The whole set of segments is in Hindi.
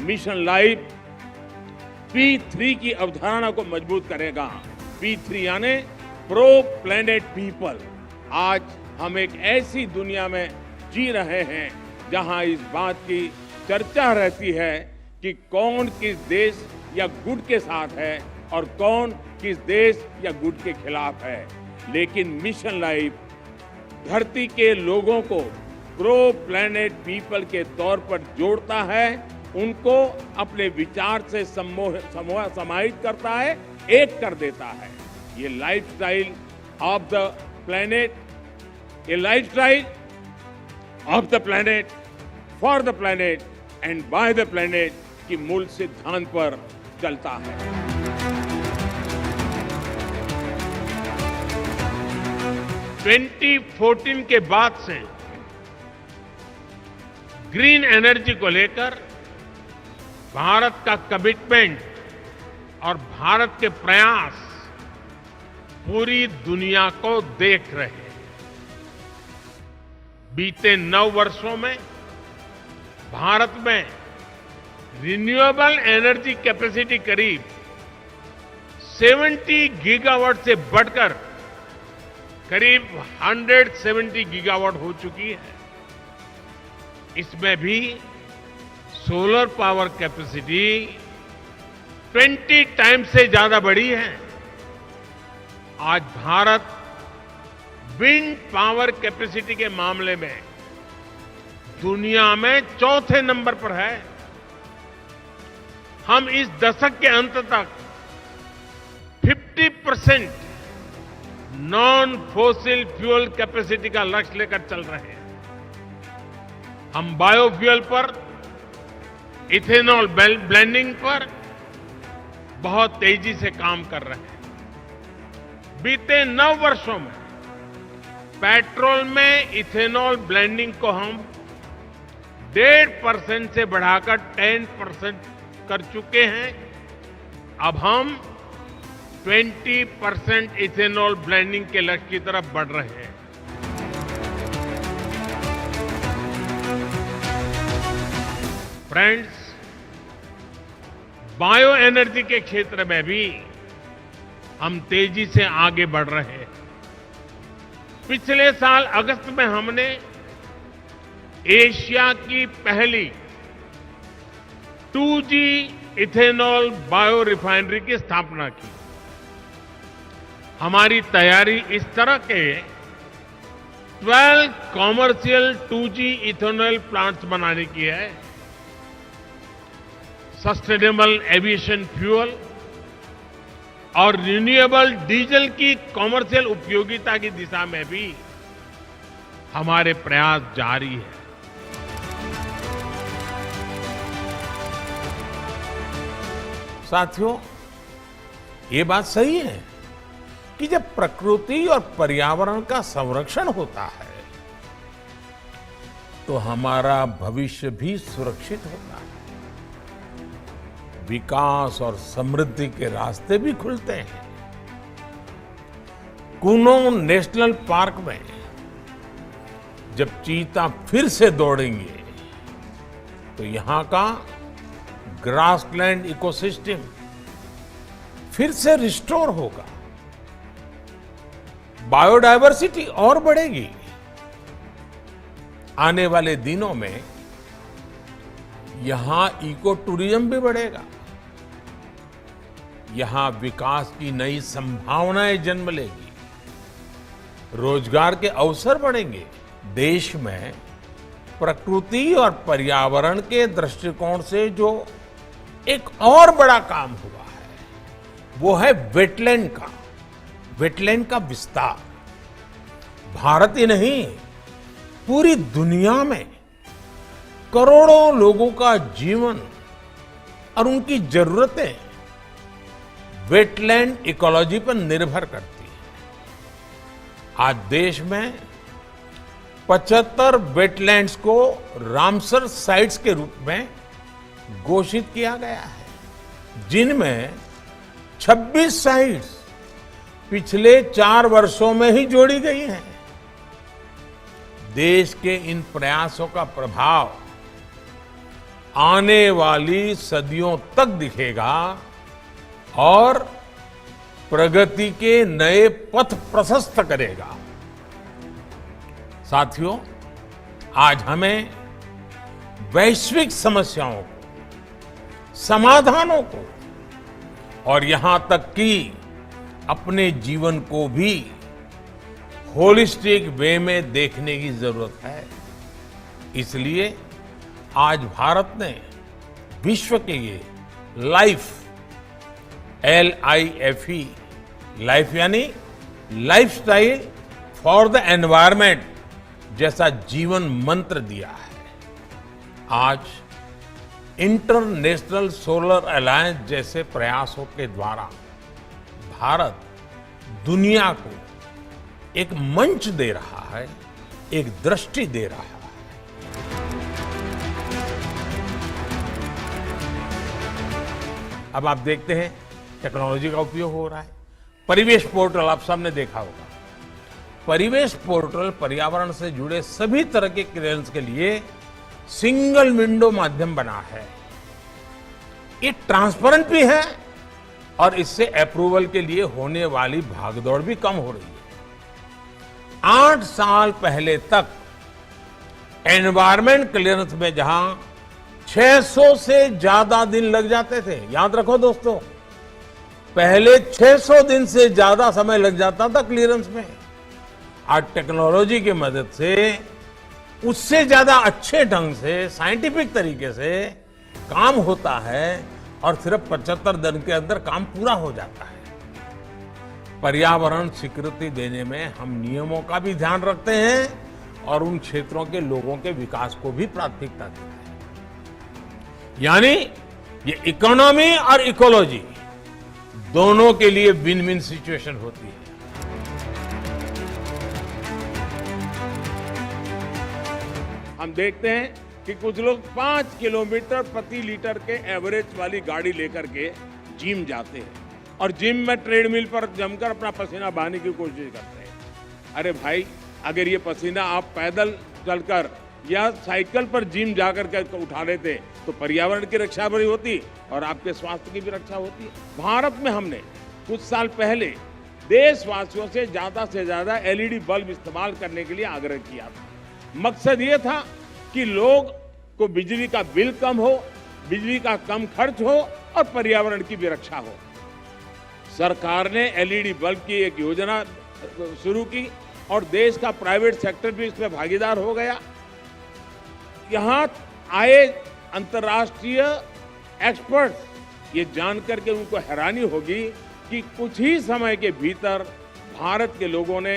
मिशन लाइफ P3 की अवधारणा को मजबूत करेगा। P3 यानी प्रो प्लेनेट पीपल। आज हम एक ऐसी दुनिया में जी रहे हैं जहां इस बात की चर्चा रहती है कि कौन किस देश या गुट के साथ है और कौन किस देश या गुट के खिलाफ है। लेकिन मिशन लाइफ धरती के लोगों को प्रो प्लेनेट पीपल के तौर पर जोड़ता है, उनको अपने विचार से समाहित करता है, एक कर देता है। ये लाइफस्टाइल ऑफ द प्लेनेट, ये lifestyle of the planet, for the planet and by the planet की मूल सिद्धांत पर चलता है। (2014) के बाद से ग्रीन एनर्जी को लेकर भारत का कमिटमेंट और भारत के प्रयास पूरी दुनिया को देख रहे हैं। बीते 9 वर्षों में भारत में रिन्यूएबल एनर्जी कैपेसिटी करीब 70 गीगावाट से बढ़कर करीब 170 गीगावाट हो चुकी है। इसमें भी सोलर पावर कैपेसिटी 20 टाइम्स से ज्यादा बढ़ी है। आज भारत विंड पावर कैपेसिटी के मामले में दुनिया में चौथे नंबर पर है। हम इस दशक के अंत तक 50% नॉन फोसिल फ्यूल कैपेसिटी का लक्ष्य लेकर चल रहे हैं। हम बायोफ्यूल पर, इथेनॉल ब्लेंडिंग पर बहुत तेजी से काम कर रहे हैं। बीते 9 वर्षों में पेट्रोल में इथेनॉल ब्लेंडिंग को हम 1.5% से बढ़ाकर 10% कर चुके हैं। अब हम 20% इथेनॉल ब्लेंडिंग के लक्ष्य की तरफ बढ़ रहे हैं। फ्रेंड्स, बायो एनर्जी के क्षेत्र में भी हम तेजी से आगे बढ़ रहे हैं। पिछले साल अगस्त में हमने एशिया की पहली 2G इथेनॉल बायो रिफाइनरी की स्थापना की। हमारी तैयारी इस तरह के 12 कॉमर्शियल 2G इथेनॉल प्लांट्स बनाने की है। सस्टेनेबल एविएशन फ्यूल और रिन्यूएबल डीजल की कॉमर्शियल उपयोगिता की दिशा में भी हमारे प्रयास जारी है। साथियों, ये बात सही है कि जब प्रकृति और पर्यावरण का संरक्षण होता है तो हमारा भविष्य भी सुरक्षित होता है। विकास और समृद्धि के रास्ते भी खुलते हैं। कुनो नेशनल पार्क में जब चीता फिर से दौड़ेंगे तो यहां का ग्रासलैंड इकोसिस्टम फिर से रिस्टोर होगा, बायोडायवर्सिटी और बढ़ेगी। आने वाले दिनों में यहां इको टूरिज्म भी बढ़ेगा। यहां विकास की नई संभावनाएं जन्म लेगी, रोजगार के अवसर बढ़ेंगे। देश में प्रकृति और पर्यावरण के दृष्टिकोण से जो एक और बड़ा काम हुआ है वो है वेटलैंड का विस्तार। भारत ही नहीं, पूरी दुनिया में करोड़ों लोगों का जीवन और उनकी जरूरतें वेटलैंड इकोलॉजी पर निर्भर करती है। आज देश में 75 वेटलैंड्स को रामसर साइट्स के रूप में घोषित किया गया है, जिनमें 26 साइट्स पिछले 4 वर्षों में ही जोड़ी गई हैं। देश के इन प्रयासों का प्रभाव आने वाली सदियों तक दिखेगा और प्रगति के नए पथ प्रशस्त करेगा। साथियों, आज हमें वैश्विक समस्याओं को, समाधानों को और यहां तक कि अपने जीवन को भी होलिस्टिक वे में देखने की जरूरत है। इसलिए आज भारत ने विश्व के ये लाइफ, LIFE, लाइफ यानी लाइफस्टाइल फॉर द एनवायरमेंट जैसा जीवन मंत्र दिया है। आज इंटरनेशनल सोलर अलायंस जैसे प्रयासों के द्वारा भारत दुनिया को एक मंच दे रहा है, एक दृष्टि दे रहा है। अब आप देखते हैं टेक्नोलॉजी का उपयोग हो रहा है। परिवेश पोर्टल आप सबने देखा होगा। परिवेश पोर्टल पर्यावरण से जुड़े सभी तरह के क्लियरेंस के लिए सिंगल विंडो माध्यम बना है। ये ट्रांसपेरेंट भी है और इससे अप्रूवल के लिए होने वाली भागदौड़ भी कम हो रही है। 8 साल पहले तक एनवायरमेंट क्लियरेंस में जहां 600 से ज्यादा दिन लग जाते थे, याद रखो दोस्तों, पहले 600 दिन से ज्यादा समय लग जाता था क्लियरेंस में। आज टेक्नोलॉजी की मदद से उससे ज्यादा अच्छे ढंग से, साइंटिफिक तरीके से काम होता है और सिर्फ 75 दिन के अंदर काम पूरा हो जाता है। पर्यावरण स्वीकृति देने में हम नियमों का भी ध्यान रखते हैं और उन क्षेत्रों के लोगों के विकास को भी प्राथमिकता देते हैं। यानी ये इकोनॉमी और इकोलॉजी दोनों के लिए विन विन सिचुएशन होती है। हम देखते हैं कि कुछ लोग 5 किलोमीटर प्रति लीटर के एवरेज वाली गाड़ी लेकर के जिम जाते हैं और जिम में ट्रेडमिल पर जमकर अपना पसीना बहाने की कोशिश करते हैं। अरे भाई, अगर ये पसीना आप पैदल चलकर या साइकिल पर जिम जाकर के उठा लेते तो पर्यावरण की रक्षा भी होती और आपके स्वास्थ्य की भी रक्षा होती। भारत में हमने कुछ साल पहले देशवासियों से ज्यादा LED बल्ब इस्तेमाल करने के लिए आग्रह किया था। मकसद ये था कि लोग को बिजली का बिल कम हो, बिजली का कम खर्च हो और पर्यावरण की भी रक्षा हो। सरकार ने LED बल्ब की एक योजना शुरू की और देश का प्राइवेट सेक्टर भी इसमें भागीदार हो गया। यहां आए अंतर्राष्ट्रीय एक्सपर्ट्स ये जानकर के उनको हैरानी होगी कि कुछ ही समय के भीतर भारत के लोगों ने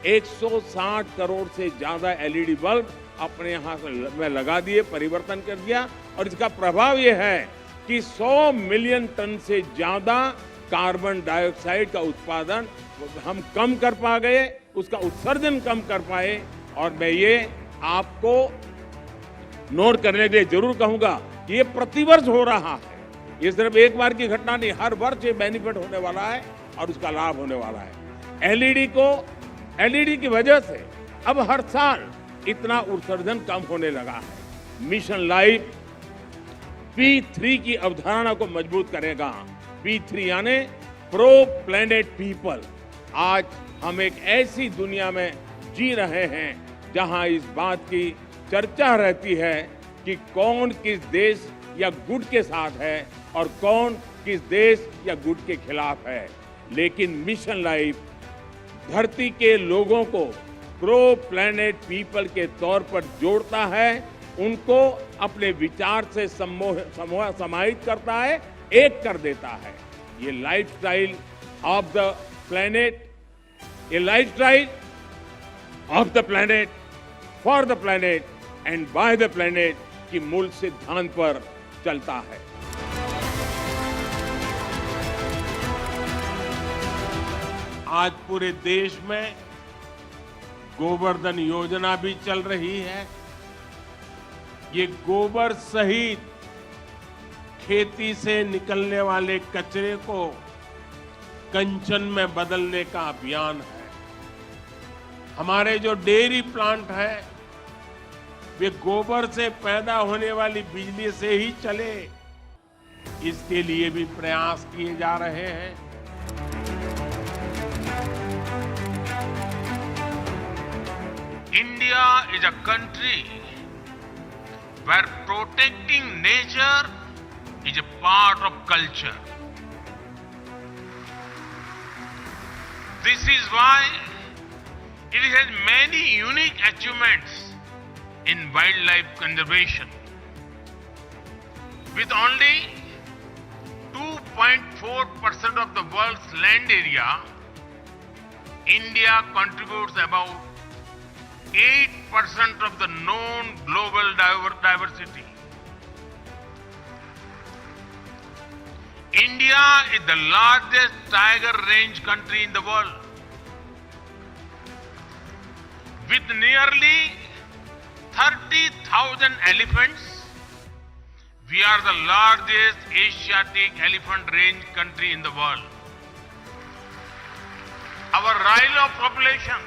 160 करोड़ से ज्यादा LED बल्ब अपने यहाँ में लगा दिए, परिवर्तन कर दिया। और इसका प्रभाव यह है कि 100 मिलियन टन से ज्यादा कार्बन डाइऑक्साइड का उत्पादन हम कम कर पा गए, उसका उत्सर्जन कम कर पाए। और मैं ये आपको नोट करने के लिए जरूर कहूंगा कि ये प्रतिवर्ष हो रहा है। ये सिर्फ एक बार की घटना नहीं, हर वर्ष ये बेनिफिट होने वाला है और उसका लाभ होने वाला है। LED की वजह से अब हर साल इतना उत्सर्जन कम होने लगा है। मिशन लाइफ P3 की अवधारणा को मजबूत करेगा। P3 यानी प्रो प्लेनेट पीपल। आज हम एक ऐसी दुनिया में जी रहे हैं जहां इस बात की चर्चा रहती है कि कौन किस देश या गुट के साथ है और कौन किस देश या गुट के खिलाफ है। लेकिन मिशन लाइफ धरती के लोगों को प्रो प्लेनेट पीपल के तौर पर जोड़ता है, उनको अपने विचार से समाहित करता है, एक कर देता है। ये लाइफस्टाइल ऑफ द प्लेनेट, ये lifestyle of the planet, for the planet and by the planet की मूल सिद्धांत पर चलता है। आज पूरे देश में गोवर्धन योजना भी चल रही है। ये गोबर सहित खेती से निकलने वाले कचरे को कंचन में बदलने का अभियान है। हमारे जो डेयरी प्लांट है वे गोबर से पैदा होने वाली बिजली से ही चले, इसके लिए भी प्रयास किए जा रहे हैं। India is a country where protecting nature is a part of culture. This is why it has many unique achievements in wildlife conservation. With only 2.4% of the world's land area, India contributes about 8% of the known global diversity. India is the largest tiger range country in the world. With nearly 30,000 elephants, we are the largest Asiatic elephant range country in the world. Our rhino population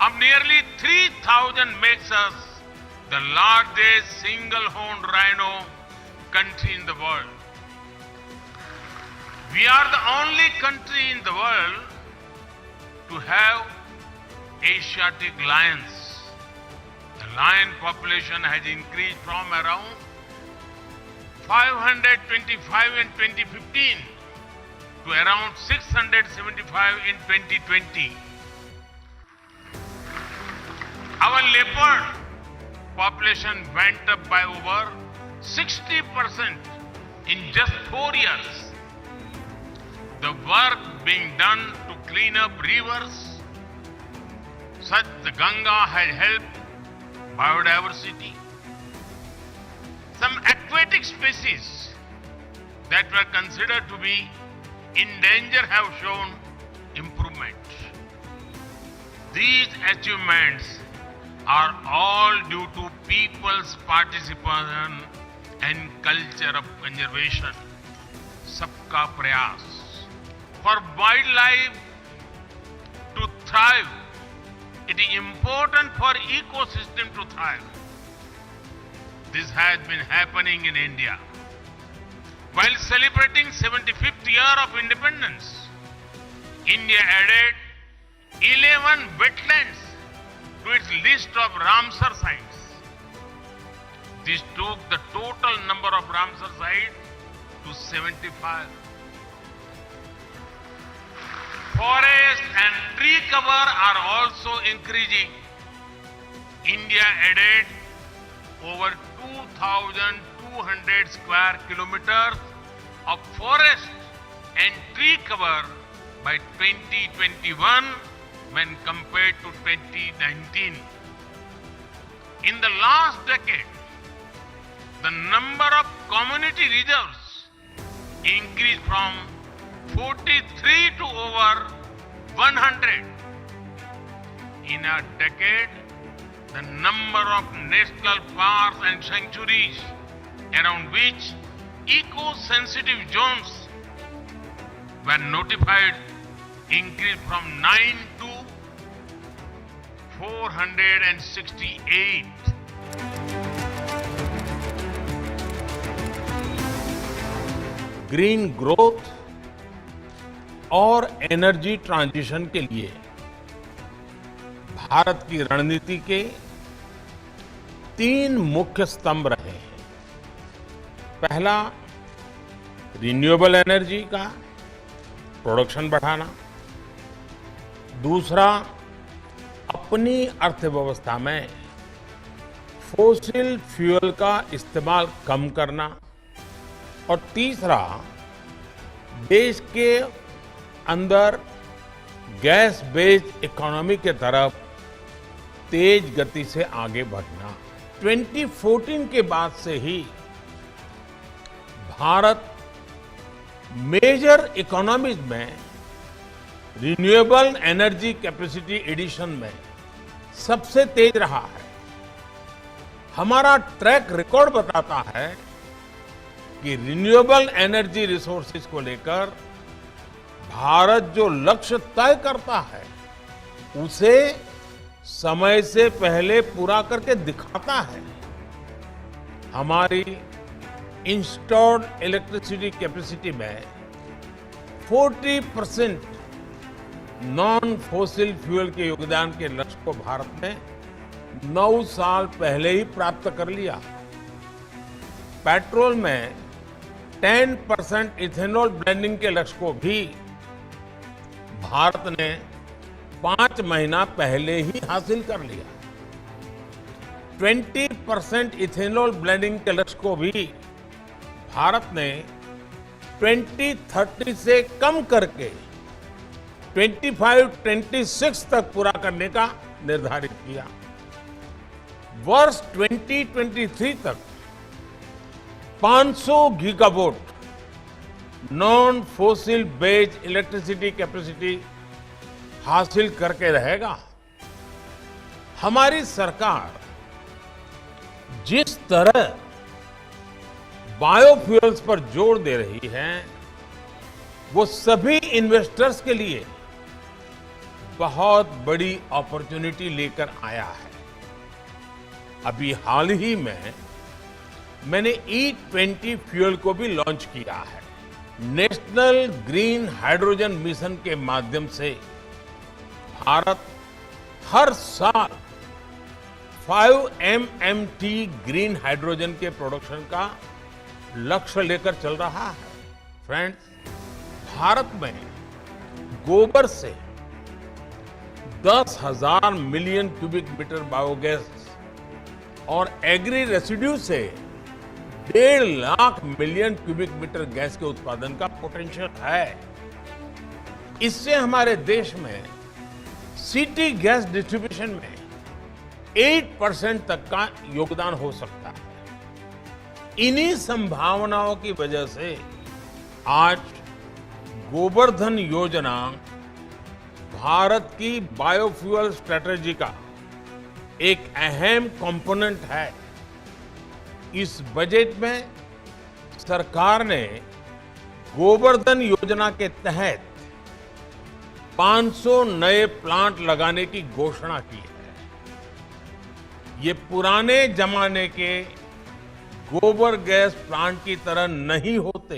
of nearly 3,000 makes us the largest single-horned rhino country in the world. We are the only country in the world to have Asiatic lions. The lion population has increased from around 525 in 2015 to around 675 in 2020. Our leopard population went up by over 60% in just 4 years. The work being done to clean up rivers such as the Ganga has helped biodiversity. Some aquatic species that were considered to be in danger have shown improvement. These achievements are all due to people's participation and culture of conservation. Sabka prayas. For wildlife to thrive, it is important for ecosystem to thrive. This has been happening in India. While celebrating 75th year of independence, India added 11 wetlands to its list of Ramsar sites. This took the total number of Ramsar sites to 75. Forest and tree cover are also increasing. India added over 2,200 square kilometers of forest and tree cover by 2021 when compared to 2019. In the last decade, the number of community reserves increased from 43 to over 100. In a decade, the number of national parks and sanctuaries around which eco-sensitive zones were notified increased from 9 to 468. Green growth और एनर्जी ट्रांजिशन के लिए भारत की रणनीति के 3 मुख्य स्तंभ रहे हैं। पहला, रिन्यूएबल एनर्जी का प्रोडक्शन बढ़ाना। दूसरा, अपनी अर्थव्यवस्था में फोसिल फ्यूल का इस्तेमाल कम करना। और तीसरा, देश के अंदर गैस बेस्ड इकोनॉमी के तरफ तेज गति से आगे बढ़ना। 2014 के बाद से ही भारत मेजर इकोनॉमीज में रिन्यूएबल एनर्जी कैपेसिटी एडिशन में सबसे तेज रहा है। हमारा ट्रैक रिकॉर्ड बताता है कि रिन्यूएबल एनर्जी रिसोर्सेज को लेकर भारत जो लक्ष्य तय करता है उसे समय से पहले पूरा करके दिखाता है। हमारी इंस्टॉल्ड इलेक्ट्रिसिटी कैपेसिटी में 40% नॉन फॉसिल फ्यूल के योगदान के लक्ष्य को भारत ने 9 साल पहले ही प्राप्त कर लिया। पेट्रोल में 10% इथेनॉल ब्लेंडिंग के लक्ष्य को भी भारत ने 5 महीना पहले ही हासिल कर लिया। 20% इथेनॉल ब्लेंडिंग के लक्ष्य को भी भारत ने 2030 से कम करके 25-26 तक पूरा करने का निर्धारित किया। वर्ष 2023 तक 500 gigawatt non fossil based electricity capacity हासिल करके रहेगा। हमारी सरकार जिस तरह बायोफ्यूल्स पर जोर दे रही है, वो सभी इन्वेस्टर्स के लिए बहुत बड़ी अपॉर्चुनिटी लेकर आया है। अभी हाल ही में मैंने E20 फ्यूल को भी लॉन्च किया है। नेशनल ग्रीन हाइड्रोजन मिशन के माध्यम से भारत हर साल 5 MMT ग्रीन हाइड्रोजन के प्रोडक्शन का लक्ष्य लेकर चल रहा है। फ्रेंड्स, भारत में गोबर से 10,000 मिलियन क्यूबिक मीटर बायोगैस और एग्री रेसिड्यू से 1.5 lakh million cubic metre gas के उत्पादन का पोटेंशियल है। इससे हमारे देश में सिटी गैस डिस्ट्रीब्यूशन में 8% तक का योगदान हो सकता है। इन्हीं संभावनाओं की वजह से आज गोबर्धन योजना भारत की बायोफ्यूल स्ट्रेटेजी का एक अहम कंपोनेंट है। इस बजट में सरकार ने गोबर्धन योजना के तहत 500 नए प्लांट लगाने की घोषणा की है। ये पुराने जमाने के गोबर गैस प्लांट की तरह नहीं होते।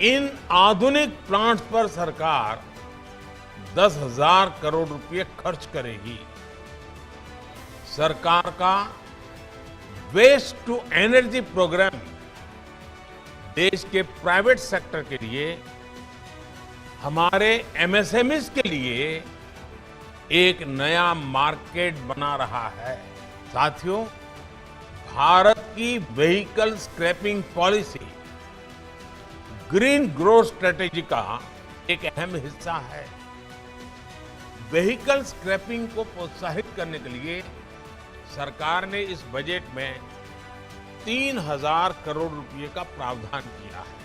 इन आधुनिक प्लांट्स पर सरकार 10,000 करोड़ रुपए खर्च करेगी। सरकार का वेस्ट टू एनर्जी प्रोग्राम देश के प्राइवेट सेक्टर के लिए, हमारे एमएसएमईज के लिए एक नया मार्केट बना रहा है। साथियों, भारत की vehicle scrapping policy green growth strategy का एक अहम हिस्सा है। व्हीकल स्क्रैपिंग को प्रोत्साहित करने के लिए सरकार ने इस बजट में 3,000 करोड़ रुपए का प्रावधान किया है।